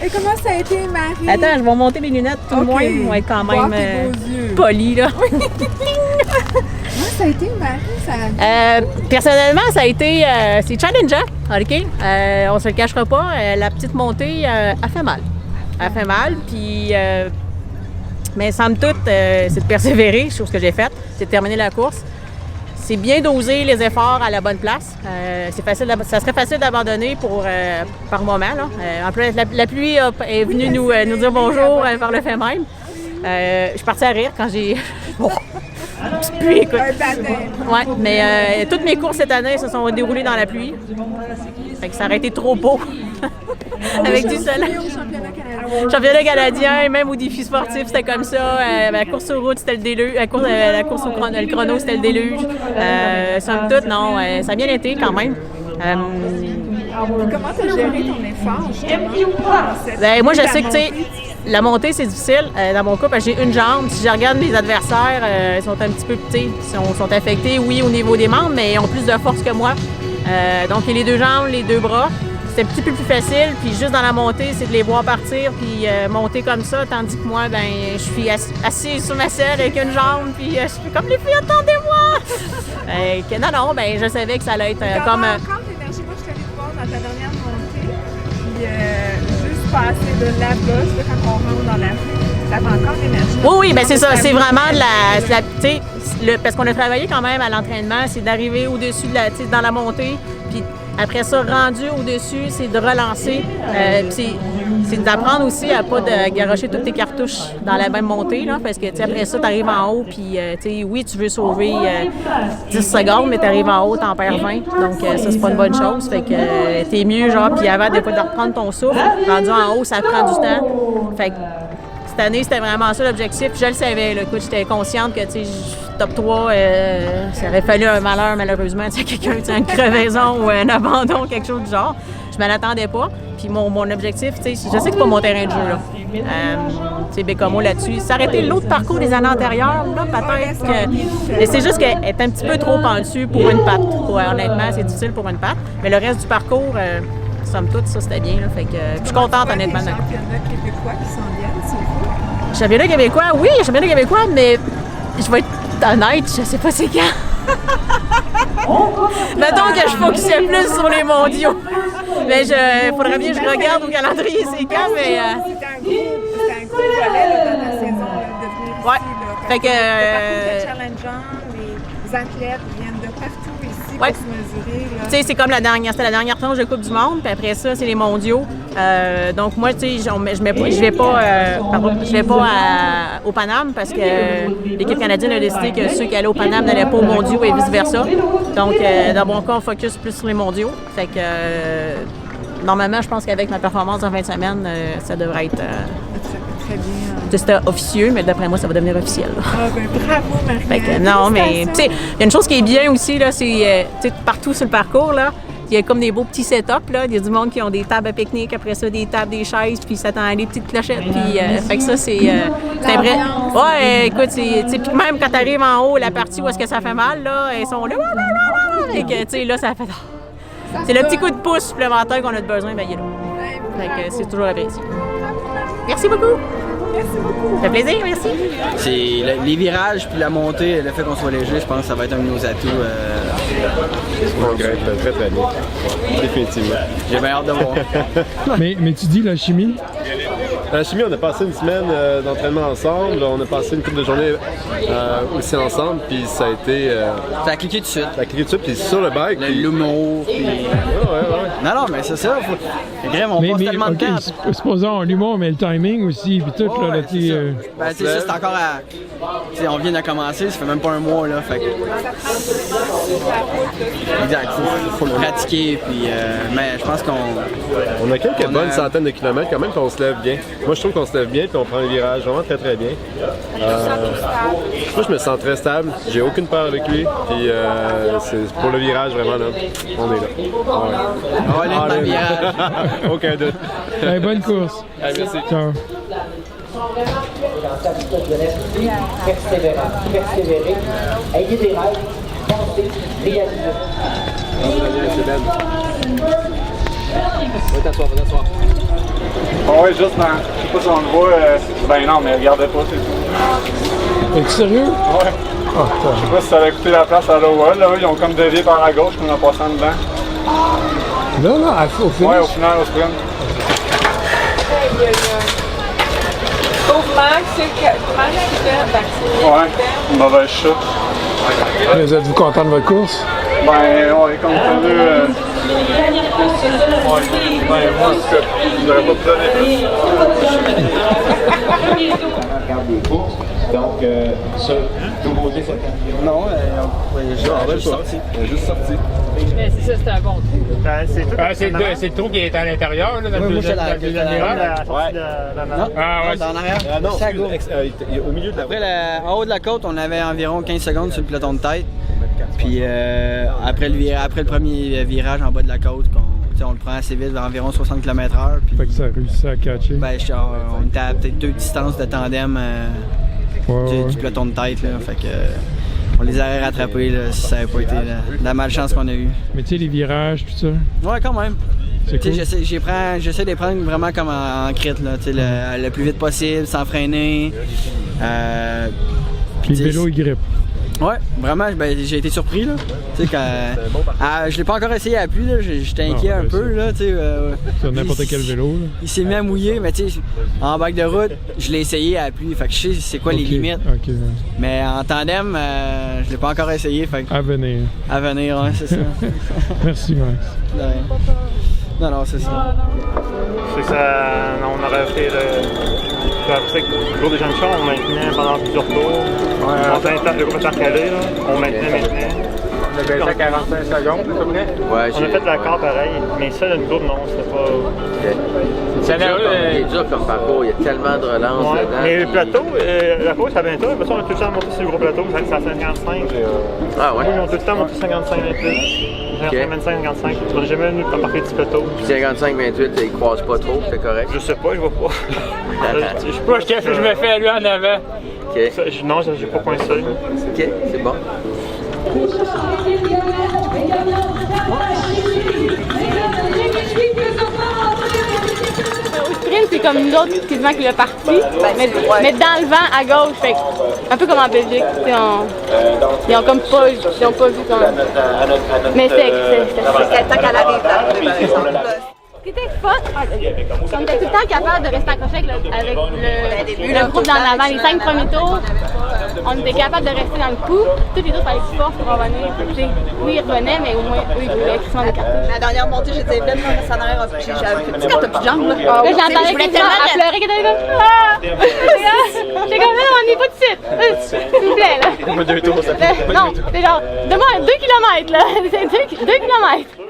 Et comment ça a été, Marie? Attends, je vais monter les lunettes tout le moins. On va être quand même poli, là. Comment ça a été, Marie? Personnellement, ça a été... c'est challengeant, OK? On se le cachera pas. La petite montée a fait mal. Elle fait mal, puis... mais somme toute, c'est de persévérer, chose que j'ai faite. C'est de terminer la course. C'est bien doser les efforts à la bonne place. Ça serait facile d'abandonner par moment. Là. En plus, la pluie est venue nous dire bonjour par le fait même. Je suis partie à rire quand j'ai... Bon, petite pluie, écoute. Ouais, mais toutes mes courses cette année se sont déroulées dans la pluie. Fait que ça aurait été trop beau. Avec du soleil. Championnat canadien, même au défi sportif, c'était comme ça. La course sur route, c'était le déluge. La course au chrono, c'était le déluge. Somme toute, non, ça a bien été quand même. Comment tu as géré ton effort, justement? Moi, je sais que, tu sais, la montée, c'est difficile. Dans mon cas, parce que j'ai une jambe. Si je regarde mes adversaires, ils sont un petit peu petits. Ils sont affectés, oui, au niveau des membres, mais ils ont plus de force que moi. Donc, il y a les deux jambes, les deux bras. C'est un petit peu plus facile, puis juste dans la montée, c'est de les voir partir, puis monter comme ça, tandis que moi, ben, je suis assise sur ma selle avec une jambe, puis je fais comme les filles, attendez-moi! Non, ben, je savais que ça allait être comme... Encore l'énergie, moi, je suis allée te voir dans ta dernière montée, puis juste passer de là-bas, quand on rentre dans la rue, ça fait encore l'énergie. Oui, ben c'est ça, c'est vraiment de la tu sais, parce qu'on a travaillé quand même à l'entraînement, c'est d'arriver au-dessus dans la montée, puis après ça, rendu au-dessus, c'est de relancer. C'est d'apprendre aussi à pas de garocher toutes tes cartouches dans la même montée, là, parce que après ça, tu arrives en haut, puis oui, tu veux sauver 10 secondes, mais tu arrives en haut, tu en perds 20. Donc ça, c'est pas une bonne chose. Fait que t'es mieux, genre, puis avant des fois de reprendre ton souffle, rendu en haut, ça prend du temps. Fait que cette année, c'était vraiment ça l'objectif. Je le savais, là. Écoute, j'étais consciente que, tu sais, top 3, ça aurait fallu un malheur, malheureusement, tu sais, quelqu'un, une crevaison ou un abandon, quelque chose du genre. Je m'en attendais pas. Puis mon objectif, tu sais, je sais que c'est pas mon terrain de jeu, là. Tu sais, Bécomo là-dessus. Ça aurait été l'autre parcours des années antérieures, là, peut-être que... Mais c'est juste qu'elle est un petit peu trop en dessus pour une patte. Honnêtement, c'est difficile pour une patte. Mais le reste du parcours, somme toute, ça, c'était bien, là. Fait que je suis contente, honnêtement. Il y a des championnats québécois qui s'en viennent, c'est fou. Championnat québécois, oui, championnat québécois, mais je vais être honnête, je sais pas c'est quand. Mettons que je focusais plus sur les mondiaux. Mais faudrait bien que je regarde au calendrier c'est quand, mais... C'était un gros volet là, dans ta saison de venir ici. Ouais. Là, fait que... les challengeants, les athlètes viennent de partout ici pour se mesurer. Tu sais, c'est comme c'était la dernière tranche de Coupe du Monde, puis après ça, c'est les mondiaux. Donc moi, tu sais, je vais pas au Paname parce que l'équipe canadienne a décidé que ceux qui allaient au Paname n'allaient pas aux mondiaux et vice-versa. Donc, dans mon cas, on focus plus sur les mondiaux. Fait que, normalement, je pense qu'avec ma performance en fin de semaine, ça devrait être... Très bien. C'était officieux, mais d'après moi, ça va devenir officiel. Ah ben bravo, Marie. Fait que, non, mais tu sais, il y a une chose qui est bien aussi, là, c'est partout sur le parcours, là, il y a comme des beaux petits setups, là. Il y a du monde qui ont des tables à pique-nique, après ça, des tables, des chaises, puis ça t'en des petites clochettes, puis fait que ça, c'est vrai. Ouais, écoute, puis même quand t'arrives en haut, la partie où est-ce que ça fait mal, là, ils sont là, et que, tu sais, là, ça fait... C'est le petit coup de pouce supplémentaire qu'on a besoin, ben il est là. Fait que c'est toujours apprécié. Merci beaucoup! Merci beaucoup! Ça fait plaisir, merci! C'est les virages puis la montée, le fait qu'on soit léger, je pense que ça va être un de nos atouts. Très, très bien. Définitivement. J'ai bien hâte de voir. mais tu dis la chimie? La chimie, on a passé une semaine d'entraînement ensemble. On a passé une couple de journées aussi ensemble. Puis ça a été... Ça a cliqué tout de suite. Ça a cliqué tout de suite. Puis sur le bike. L'humour. Puis... Ouais. Non, mais c'est ça. On passe tellement de temps. Supposons l'humour, mais le timing aussi. Puis tout, là, c'est ça, c'est encore à... on vient de commencer, ça fait même pas un mois, là. Fait que... Exact. Faut le pratiquer. Puis, mais je pense qu'on... On a quelques bonnes centaines de kilomètres quand même qu'on se lève bien. Moi, je trouve qu'on se lève bien puis on prend les virages vraiment très, très bien. Moi, je me sens très stable. J'ai aucune peur avec lui. Puis, c'est pour le virage, vraiment, là, on est là. On va aller dans le virage. Aucun doute. Hey, bonne course. Merci. Ciao. Persévérer, ayez des rêves, pensez, réalisez. Va t'asseoir. Ouais, juste dans. Je sais pas si on le voit. Ben non, mais regardez pas, c'est tout. Es-tu sérieux? Ouais. Ah, Je sais pas si ça avait coûté la place à l'OL, là. Ils ont comme dévié par la gauche qu'on a passé en dedans. Là, au finish? Ouais, au final, au sprint. Sauf Max, Max qui était vacciné. Ouais, une mauvaise chute. Mais êtes-vous content de votre course? Ben, ouais, comme tu veux. Ouais, moi, j'aurais pas pu donner Regarde des courses. Donc, ça, nouveauté cette année. Non, il est juste sorti. Il est juste sorti. Mais c'est ça, c'était un bon trou. C'est le trou qui est à l'intérieur, là, dans le deuxième virage. Dans l'arrière. Non, C'est à gauche. au milieu de la Après, en haut de la côte, on avait environ 15 secondes sur le peloton de tête. Puis après le premier virage en bas de la côte, on le prend assez vite, vers environ 60 km/h. Puis, Fait que ça a réussi à catcher. ben, on était à peut-être 2 distances de tandem du peloton de tête. Là, fait que, on les aurait rattrapés là, si ça n'avait pas été la malchance qu'on a eue. Mais tu sais, les virages, tout ça, Ouais, quand même. c'est cool. J'essaie de les prendre vraiment comme en crit, là, le plus vite possible, sans freiner. Puis le vélo, il grippe. Ouais, vraiment, j'ai été surpris là. Tu sais, je l'ai pas encore essayé à la pluie, là, j'étais inquiet un peu là, tu sais. Sur n'importe quel vélo, là. Il s'est mis à mouiller, mais tu sais, en bac de route, je l'ai essayé à la pluie, fait que je sais c'est quoi les limites. Ok, ouais. Mais en tandem, je l'ai pas encore essayé, fait que À venir. à venir, ouais, c'est ça. Merci, Max. De rien. Non, c'est ça. C'est que ça. On aurait fait après le jour des jeunes champs, on maintenait pendant plusieurs tours. Le groupe était recalé, là. On maintenait. On a baissé à 45 secondes, à peu près. Ouais, On a fait l'accord pareil, mais ça, le groupe, non, c'était pas. c'est dur comme parcours, il y a tellement de relances Ouais. dedans. Mais le plateau, la course à bientôt, on a tout le temps monté sur le gros plateau, c'est à 55. Ah ouais? Oui, ils ont tout le temps monté 55 28. 25-55. On n'a jamais venu embarquer du plateau. Puis 55-28, ils croisent pas trop, c'est correct? Je sais pas, je vois pas. Je sais pas qu'est-ce que je me fais à lui en avant. Ok. Non, j'ai pas coincé. Ok, c'est bon. Au sprint, c'est comme nous autres quasiment qui l'a parti, mais dans le vent à gauche, fait que, un peu comme en Belgique, ils ont comme pas, vu quand même. Mais c'était le temps qu'elle arrive là. Ce qui était fun, on était tout le temps capable de rester accroché avec le groupe d'en avant. Les 5 premiers tours, on était capable de rester dans le coup. Tous les autres fallait plus fort pour revenir. Oui, ils revenaient, mais au moins, eux, ils voulaient qu'ils soient écartés. La dernière montée, j'étais pleine de ça en arrière un peu. J'avais fait petit quand t'as plus de jambes, là. Là, j'entendais tellement à pleurer qu'elle était comme ah! J'étais comme là, on n'est pas de suite. S'il vous plaît, là. Moi, 2 tours, ça fait. Non, c'est genre, donne-moi 2 km, là. 2 km.